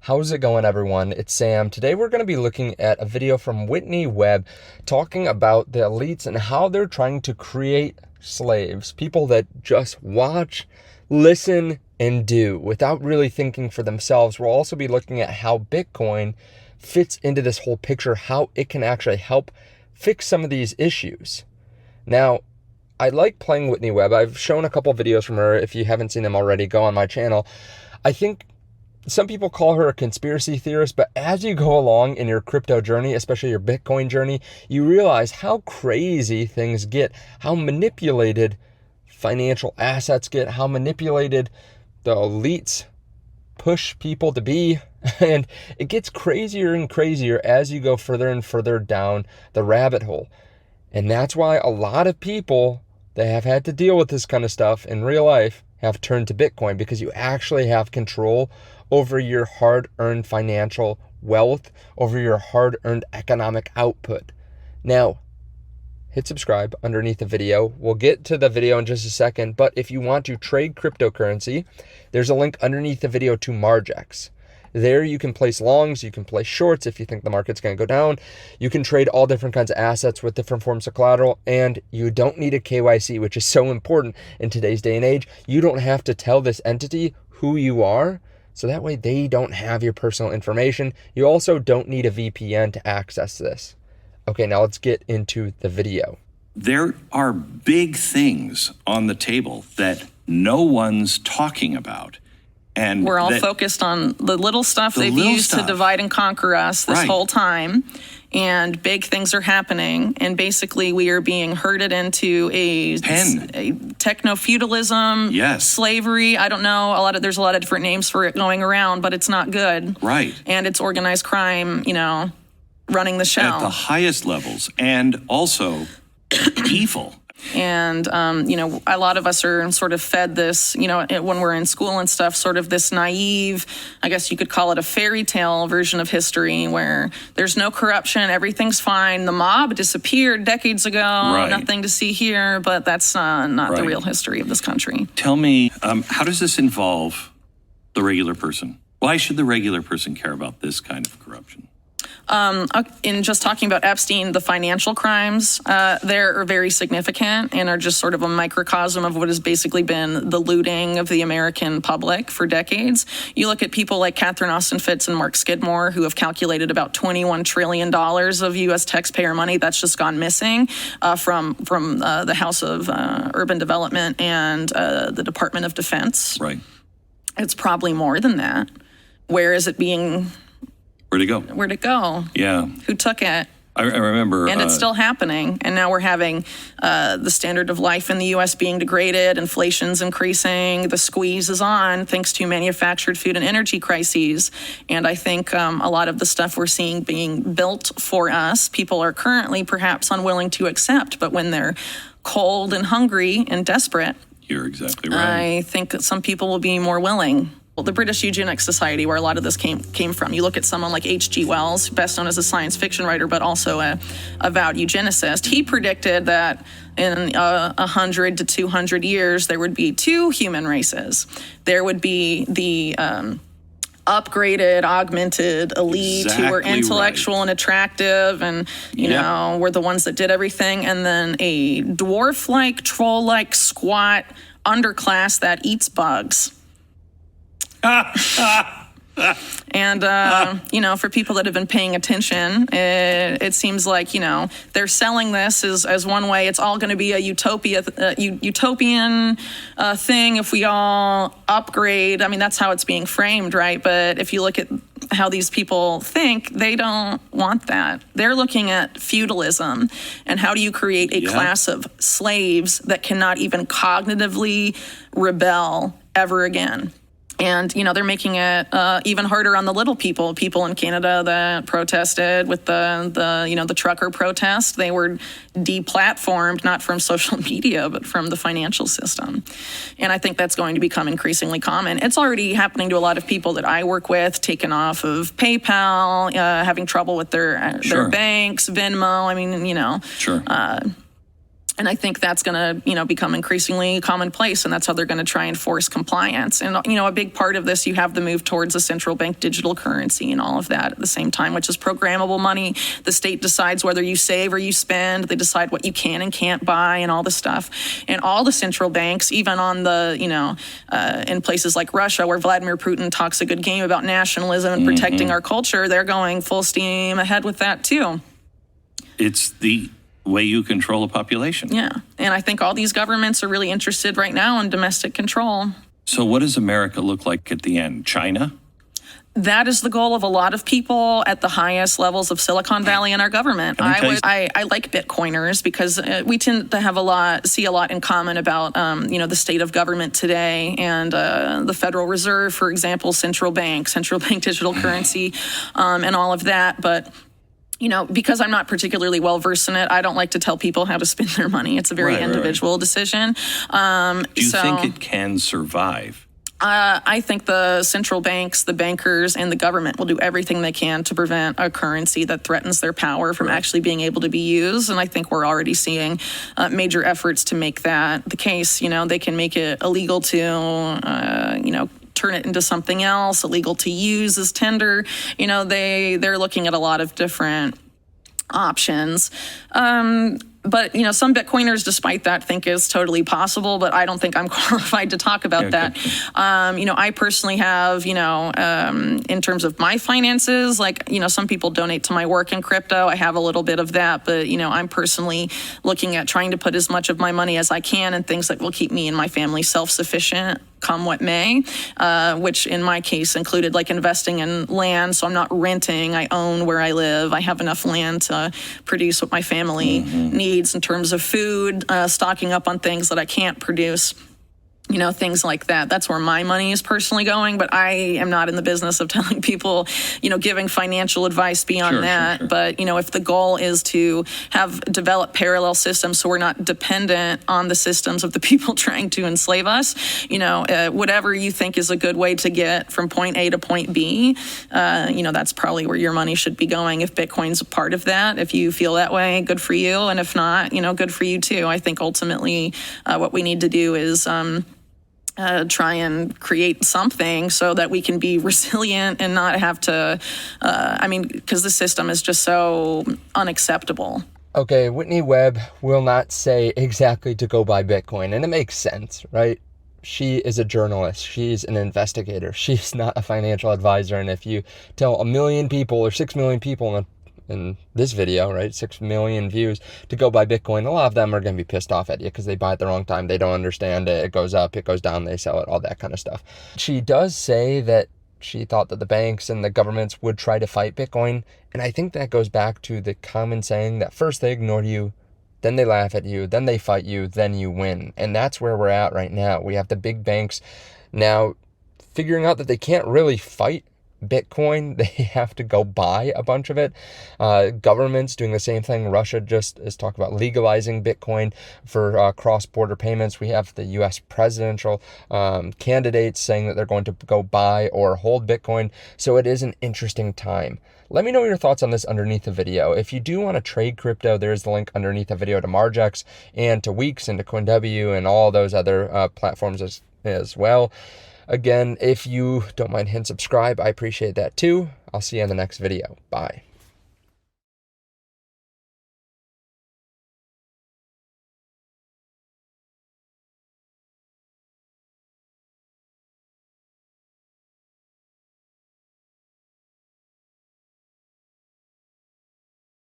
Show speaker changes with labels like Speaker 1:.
Speaker 1: How's it going, everyone? It's Sam. Today we're going to be looking at a video from Whitney, Webb, talking about the elites and how they're trying to create slaves, people that just watch, listen, and do without really thinking for themselves. We'll also be looking at how Bitcoin fits into this whole picture, how it can actually help fix some of these issues. Now, I like playing Whitney Webb. I've shown a couple videos from her. If you haven't seen them already, go on my channel. I think some people call her a conspiracy theorist, but as you go along in your crypto journey, especially your Bitcoin journey, you realize how crazy things get, how manipulated financial assets get, how manipulated the elites push people to be. And it gets crazier and crazier as you go further and further down the rabbit hole. And that's why a lot of people that have had to deal with this kind of stuff in real life have turned to Bitcoin, because you actually have control over your hard-earned financial wealth, over your hard-earned economic output. Now, hit subscribe underneath the video. We'll get to the video in just a second, but if you want to trade cryptocurrency, there's a link underneath the video to Margex. There you can place longs, you can place shorts if you think the market's going to go down. You can trade all different kinds of assets with different forms of collateral, and you don't need a KYC, which is so important in today's day and age. You don't have to tell this entity who you are, so that way they don't have your personal information. You also don't need a VPN to access this. Okay, now let's get into the video.
Speaker 2: There are big things on the table that no one's talking about. And
Speaker 3: we're all focused on the little stuff they've used to divide and conquer us this whole time. And big things are happening. And basically we are being herded into a techno-feudalism, slavery. I don't know. There's a lot of different names for it going around, but it's not good.
Speaker 2: Right.
Speaker 3: And it's organized crime, running the show.
Speaker 2: At the highest levels, and also evil.
Speaker 3: And, a lot of us are sort of fed this, when we're in school and stuff, sort of this naive, I guess you could call it a fairy tale version of history where there's no corruption, everything's fine. The mob disappeared decades ago, nothing to see here, but that's not the real history of this country.
Speaker 2: Tell me, how does this involve the regular person? Why should the regular person care about this kind of corruption?
Speaker 3: In just talking about Epstein, the financial crimes, they're very significant and are just sort of a microcosm of what has basically been the looting of the American public for decades. You look at people like Catherine Austin Fitts and Mark Skidmore, who have calculated about $21 trillion of U.S. taxpayer money that's just gone missing from the House of Urban Development and the Department of Defense.
Speaker 2: Right.
Speaker 3: It's probably more than that. Where is it being...
Speaker 2: Where'd it go?
Speaker 3: Where'd it go?
Speaker 2: Yeah.
Speaker 3: Who took it?
Speaker 2: I remember.
Speaker 3: And it's still happening. And now we're having the standard of life in the U.S. being degraded. Inflation's increasing. The squeeze is on thanks to manufactured food and energy crises. And I think a lot of the stuff we're seeing being built for us, people are currently perhaps unwilling to accept. But when they're cold and hungry and desperate,
Speaker 2: you're exactly right.
Speaker 3: I think that some people will be more willing. Well, the British Eugenics Society, where a lot of this came from. You look at someone like H.G. Wells, best known as a science fiction writer, but also a avowed eugenicist. He predicted that in 100 to 200 years, there would be two human races. There would be the upgraded, augmented elite who were intellectual and attractive and, were the ones that did everything. And then a dwarf-like, troll-like, squat underclass that eats bugs. And, for people that have been paying attention, it seems like, they're selling this as one way. It's all going to be a utopian thing if we all upgrade. I mean, that's how it's being framed, right? But if you look at how these people think, they don't want that. They're looking at feudalism and how do you create a class of slaves that cannot even cognitively rebel ever again. And, they're making it even harder on the little people in Canada that protested with the trucker protest. They were deplatformed, not from social media, but from the financial system. And I think that's going to become increasingly common. It's already happening to a lot of people that I work with, taken off of PayPal, having trouble with their banks, Venmo. I mean, And I think that's going to, become increasingly commonplace, and that's how they're going to try and force compliance. And, a big part of this, you have the move towards a central bank digital currency and all of that at the same time, which is programmable money. The state decides whether you save or you spend. They decide what you can and can't buy and all this stuff. And all the central banks, even on the, in places like Russia, where Vladimir Putin talks a good game about nationalism and protecting our culture, they're going full steam ahead with that too.
Speaker 2: It's the way you control a population.
Speaker 3: Yeah. And I think all these governments are really interested right now in domestic control.
Speaker 2: So what does America look like at the end? China?
Speaker 3: That is the goal of a lot of people at the highest levels of Silicon Valley in our government. I like Bitcoiners because we tend to have see a lot in common about, the state of government today and the Federal Reserve, for example, central bank digital currency, and all of that. But because I'm not particularly well versed in it, I don't like to tell people how to spend their money. It's a very individual decision.
Speaker 2: Do you think it can survive?
Speaker 3: I think the central banks, the bankers, and the government will do everything they can to prevent a currency that threatens their power from actually being able to be used. And I think we're already seeing major efforts to make that the case. They can make it illegal to, turn it into something else, illegal to use as tender. They're looking at a lot of different options. But, some Bitcoiners, despite that, think it's totally possible, but I don't think I'm qualified to talk about that. I personally have, in terms of my finances, some people donate to my work in crypto. I have a little bit of that, but, I'm personally looking at trying to put as much of my money as I can in things that will keep me and my family self-sufficient, come what may, which in my case included investing in land. So I'm not renting, I own where I live. I have enough land to produce what my family needs in terms of food, stocking up on things that I can't produce. Things like that. That's where my money is personally going, but I am not in the business of telling people, giving financial advice beyond that. Sure. But, if the goal is to develop parallel systems so we're not dependent on the systems of the people trying to enslave us, whatever you think is a good way to get from point A to point B, that's probably where your money should be going. If Bitcoin's a part of that, if you feel that way, good for you. And if not, good for you too. I think ultimately what we need to do is try and create something so that we can be resilient and not have to, because the system is just so unacceptable.
Speaker 1: Okay, Whitney Webb will not say exactly to go buy Bitcoin, and it makes sense, right? She is a journalist. She's an investigator. She's not a financial advisor, and if you tell 1 million people or 6 million people in this video, right, 6 million views, to go buy Bitcoin, a lot of them are going to be pissed off at you because they buy at the wrong time. They don't understand it. It goes up, it goes down, they sell it, all that kind of stuff. She does say that she thought that the banks and the governments would try to fight Bitcoin. And I think that goes back to the common saying that first they ignore you, then they laugh at you, then they fight you, then you win. And that's where we're at right now. We have the big banks now figuring out that they can't really fight Bitcoin. They have to go buy a bunch of it. Governments doing the same thing. Russia just is talking about legalizing Bitcoin for cross-border payments. We have the U.S. presidential candidates saying that they're going to go buy or hold Bitcoin. So it is an interesting time. Let me know your thoughts on this underneath the video. If you do want to trade crypto, there's the link underneath the video to Margex and to WEEX and to CoinW and all those other platforms as well. Again, if you don't mind hitting subscribe, I appreciate that too. I'll see you in the next video. Bye.